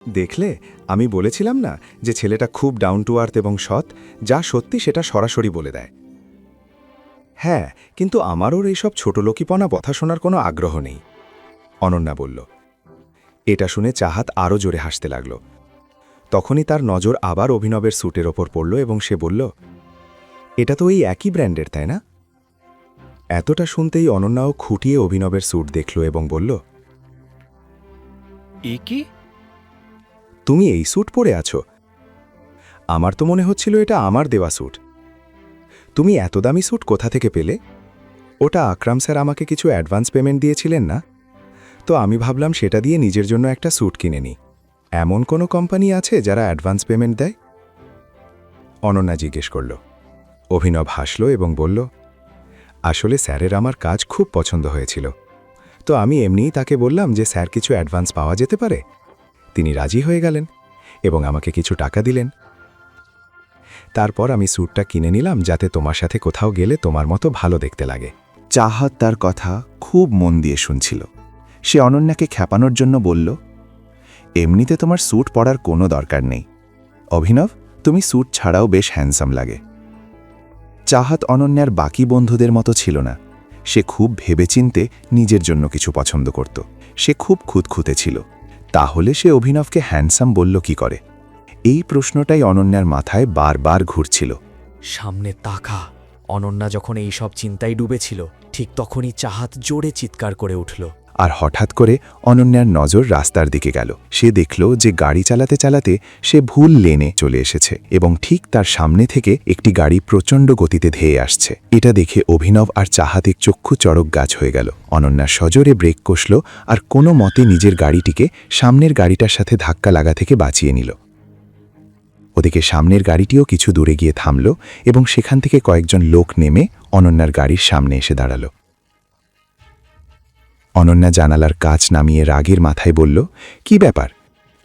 দেখলে, আমি বলেছিলাম না যে ছেলেটা খুব ডাউন টু আর্থ এবং সৎ, যা সত্যি সেটা সরাসরি বলে দেয়। হ্যাঁ, কিন্তু আমার ওর এইসব ছোটলোকিপনা কথা শোনার কোনো আগ্রহ নেই, অনন্যা বলল। এটা শুনে চাহাত আরও জোরে হাসতে লাগল। তখনই তার নজর আবার অভিনবের স্যুটের ওপর পড়ল এবং সে বলল, এটা তো ওই একই ব্র্যান্ডের, তাই না? এতটা শুনতেই অনন্যাও খুঁটিয়ে অভিনবের স্যুট দেখল এবং বলল, এ কি? তুমি এই স্যুট পরে আছো? আমার তো মনে হচ্ছিল এটা আমার দেওয়া স্যুট। তুমি এত দামি স্যুট কোথা থেকে পেলে? ওটা আকরাম স্যার আমাকে কিছু অ্যাডভান্স পেমেন্ট দিয়েছিলেন না? তো আমি ভাবলাম সেটা দিয়ে নিজের জন্য একটা স্যুট কিনে নিই। এমন কোনো কোম্পানি আছে যারা অ্যাডভান্স পেমেন্ট দেয়? অনন্যা জিজ্ঞেস করল। অভিনব হাসল এবং বলল, আসলে স্যারের আমার কাজ খুব পছন্দ হয়েছিল, তো আমি এমনিই তাকে বললাম যে স্যার কিছু অ্যাডভান্স পাওয়া যেতে পারে। তিনি রাজি হয়ে গেলেন এবং আমাকে কিছু টাকা দিলেন। তারপর আমি স্যুটটা কিনে নিলাম যাতে তোমার সাথে কোথাও গেলে তোমার মতো ভালো দেখতে লাগে। চাহাত তার কথা খুব মন দিয়ে শুনছিল। সে অনন্যাকে খ্যাপানোর জন্য বলল, এমনিতে তোমার স্যুট পরার কোনো দরকার নেই। অভিনব, তুমি স্যুট ছাড়াও বেশ হ্যান্ডসাম লাগে। চাহাত অনন্যার বাকি বন্ধুদের মতো ছিল না। সে খুব ভেবেচিন্তে নিজের জন্য কিছু পছন্দ করত। সে খুব খুঁতখুঁতে ছিল। তাহলে সে অভিনবকে হ্যান্ডসাম বলল কি করে? এই প্রশ্নটাই অনন্যার মাথায় বারবার ঘুরছিল। সামনে তাকা। অনন্যা যখন এই সব চিন্তায় ডুবেছিল, ঠিক তখনই চাহাত জোরে চিৎকার করে উঠল। আর হঠাৎ করে অনন্যার নজর রাস্তার দিকে গেল। সে দেখল যে গাড়ি চালাতে চালাতে সে ভুল লেনে চলে এসেছে এবং ঠিক তার সামনে থেকে একটি গাড়ি প্রচণ্ড গতিতে ধেয়ে আসছে। এটা দেখে অভিনব আর চাহাতে চক্ষু চড়ক গাছ হয়ে গেল। অনন্যা সজোরে ব্রেক কষল আর কোনো মতে নিজের গাড়িটিকে সামনের গাড়িটার সাথে ধাক্কা লাগা থেকে বাঁচিয়ে নিল। ওদিকে সামনের গাড়িটিও কিছু দূরে গিয়ে থামল এবং সেখান থেকে কয়েকজন লোক নেমে অনন্যার গাড়ির সামনে এসে দাঁড়াল। অনন্যা জানালার কাঁচ নামিয়ে রাগের মাথায় বলল, কি ব্যাপার?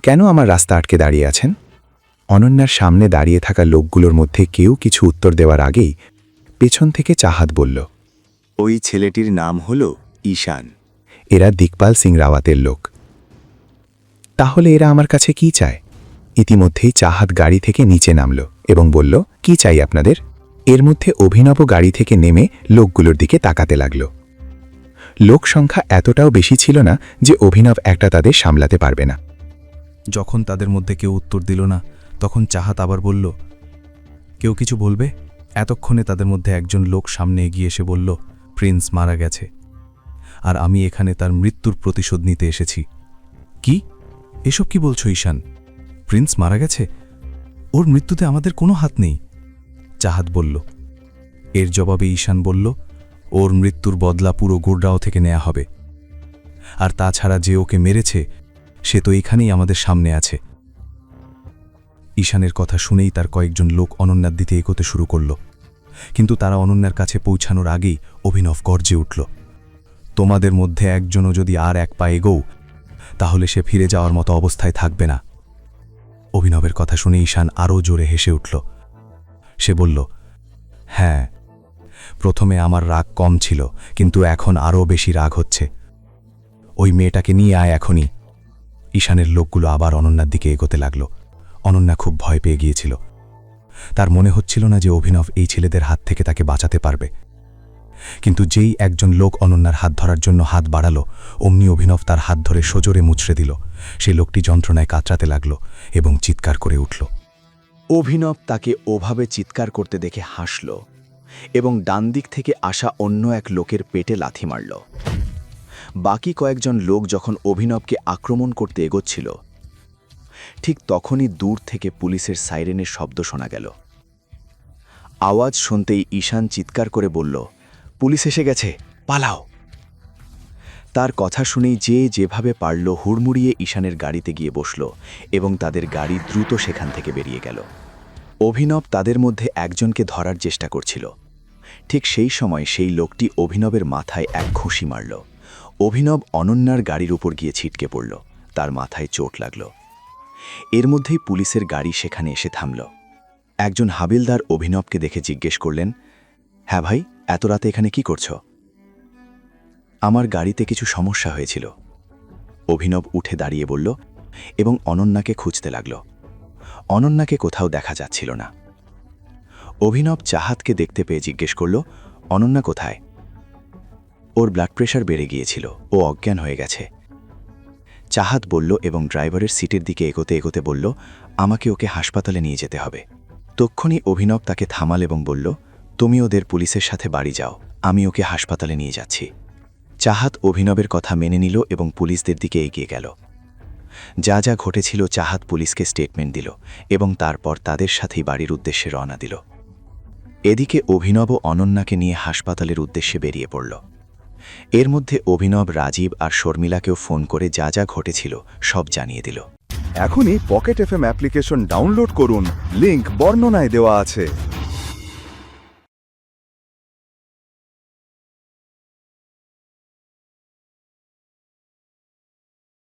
কেন আমার রাস্তা আটকে দাঁড়িয়ে আছেন? অনন্যার সামনে দাঁড়িয়ে থাকা লোকগুলোর মধ্যে কেউ কিছু উত্তর দেওয়ার আগেই পেছন থেকে চাহাত বলল, ওই ছেলেটির নাম হল ঈশান। এরা দিকপাল সিং রাওয়াতের লোক। তাহলে এরা আমার কাছে কি চায়? ইতিমধ্যেই চাহাত গাড়ি থেকে নিচে নামল এবং বলল, কি চাই আপনাদের? এর মধ্যে অভিনব গাড়ি থেকে নেমে লোকগুলোর দিকে তাকাতে লাগল। লোক সংখ্যা এতটাও বেশি ছিল না যে অভিনব একটা তাদের সামলাতে পারবে না। যখন তাদের মধ্যে কেউ উত্তর দিল না, তখন চাহাত আবার বলল, কেউ কিছু বলবে? এতক্ষণে তাদের মধ্যে একজন লোক সামনে এগিয়ে এসে বলল, প্রিন্স মারা গেছে, আর আমি এখানে তার মৃত্যুর প্রতিশোধ নিতে এসেছি। কি? এসব কি বলছো ঈশান? প্রিন্স মারা গেছে? ওর মৃত্যুতে আমাদের কোনো হাত নেই। চাহাত বলল। এর জবাবে ঈশান বলল, ওর মৃত্যুর বদলা পুরো গুড়গাঁও থেকে নেওয়া হবে। আর তাছাড়া যে ওকে মেরেছে সে তো এখানেই আমাদের সামনে আছে। ঈশানের কথা শুনেই তার কয়েকজন লোক অনন্যার দিকে এগোতে শুরু করল, কিন্তু তারা অনন্যার কাছে পৌঁছানোর আগেই অভিনব গর্জে উঠল, তোমাদের মধ্যে একজনও যদি আর এক পা এগোও তাহলে সে ফিরে যাওয়ার মতো অবস্থায় থাকবে না। অভিনবের কথা শুনে ঈশান আরও জোরে হেসে উঠল। সে বলল, হ্যাঁ, প্রথমে আমার রাগ কম ছিল, কিন্তু এখন আরও বেশি রাগ হচ্ছে। ওই মেয়েটাকে নিয়ে আয় এখনই। ঈশানের লোকগুলো আবার অনন্যার দিকে এগোতে লাগল। অনন্যা খুব ভয় পেয়ে গিয়েছিল। তার মনে হচ্ছিল না যে অভিনব এই ছেলেদের হাত থেকে তাকে বাঁচাতে পারবে। কিন্তু যেই একজন লোক অনন্যার হাত ধরার জন্য হাত বাড়ালো, অমনি অভিনব তার হাত ধরে সজোরে মুচড়ে দিল। সেই লোকটি যন্ত্রণায় কাতরাতে লাগল এবং চিৎকার করে উঠল। অভিনব তাকে ওভাবে চিৎকার করতে দেখে হাসল এবং ডান দিক থেকে আসা অন্য এক লোকের পেটে লাথি মারল। বাকি কয়েকজন লোক যখন অভিনবকে আক্রমণ করতে এগোচ্ছিল, ঠিক তখনই দূর থেকে পুলিশের সাইরেনের শব্দ শোনা গেল। আওয়াজ শুনতেই ঈশান চিৎকার করে বলল, পুলিশ এসে গেছে, পালাও। তার কথা শুনেই যে যেভাবে পারল হুড়মুড়িয়ে ঈশানের গাড়িতে গিয়ে বসল এবং তাদের গাড়ি দ্রুত সেখান থেকে বেরিয়ে গেল। অভিনব তাদের মধ্যে একজনকে ধরার চেষ্টা করছিল। ঠিক সেই সময় সেই লোকটি অভিনবের মাথায় এক ঘুষি মারল। অভিনব অনন্যার গাড়ির উপর গিয়ে ছিটকে পড়ল। তার মাথায় চোট লাগল। এর মধ্যেই পুলিশের গাড়ি সেখানে এসে থামল। একজন হাবিলদার অভিনবকে দেখে জিজ্ঞেস করলেন, হ্যাঁ ভাই, এত রাতে এখানে কি করছ? আমার গাড়িতে কিছু সমস্যা হয়েছিল। অভিনব উঠে দাঁড়িয়ে বলল, এবং অনন্যাকে খুঁজতে লাগল। অনন্যাকে কোথাও দেখা যাচ্ছিল না। অভিনব চাহাতকে দেখতে পেয়ে জিজ্ঞেস করল, অনন্যা কোথায়? ওর ব্লাড প্রেশার বেড়ে গিয়েছিল, ও অজ্ঞান হয়ে গেছে। চাহাত বলল এবং ড্রাইভারের সিটের দিকে এগোতে এগোতে বলল, আমাকে ওকে হাসপাতালে নিয়ে যেতে হবে। তক্ষুনি অভিনব তাকে থামাল এবং বলল, তুমি ওদের পুলিশের সাথে বাড়ি যাও, আমি ওকে হাসপাতালে নিয়ে যাচ্ছি। চাহাত অভিনবের কথা মেনে নিল এবং পুলিশদের দিকে এগিয়ে গেল। যা যা ঘটেছিল চাহাত পুলিশকে স্টেটমেন্ট দিল এবং তারপর তাদের সাথেই বাড়ির উদ্দেশ্যে রওনা দিল। এদিকে অভিনব ও অনন্যাকে নিয়ে হাসপাতালের উদ্দেশ্যে বেরিয়ে পড়ল। এর মধ্যে অভিনব রাজীব আর শর্মিলাকেও ফোন করে যা যা ঘটেছিল সব জানিয়ে দিল। এখনই পকেট এফএম অ্যাপ্লিকেশন ডাউনলোড করুন, লিংক বর্ণনায় দেওয়া আছে।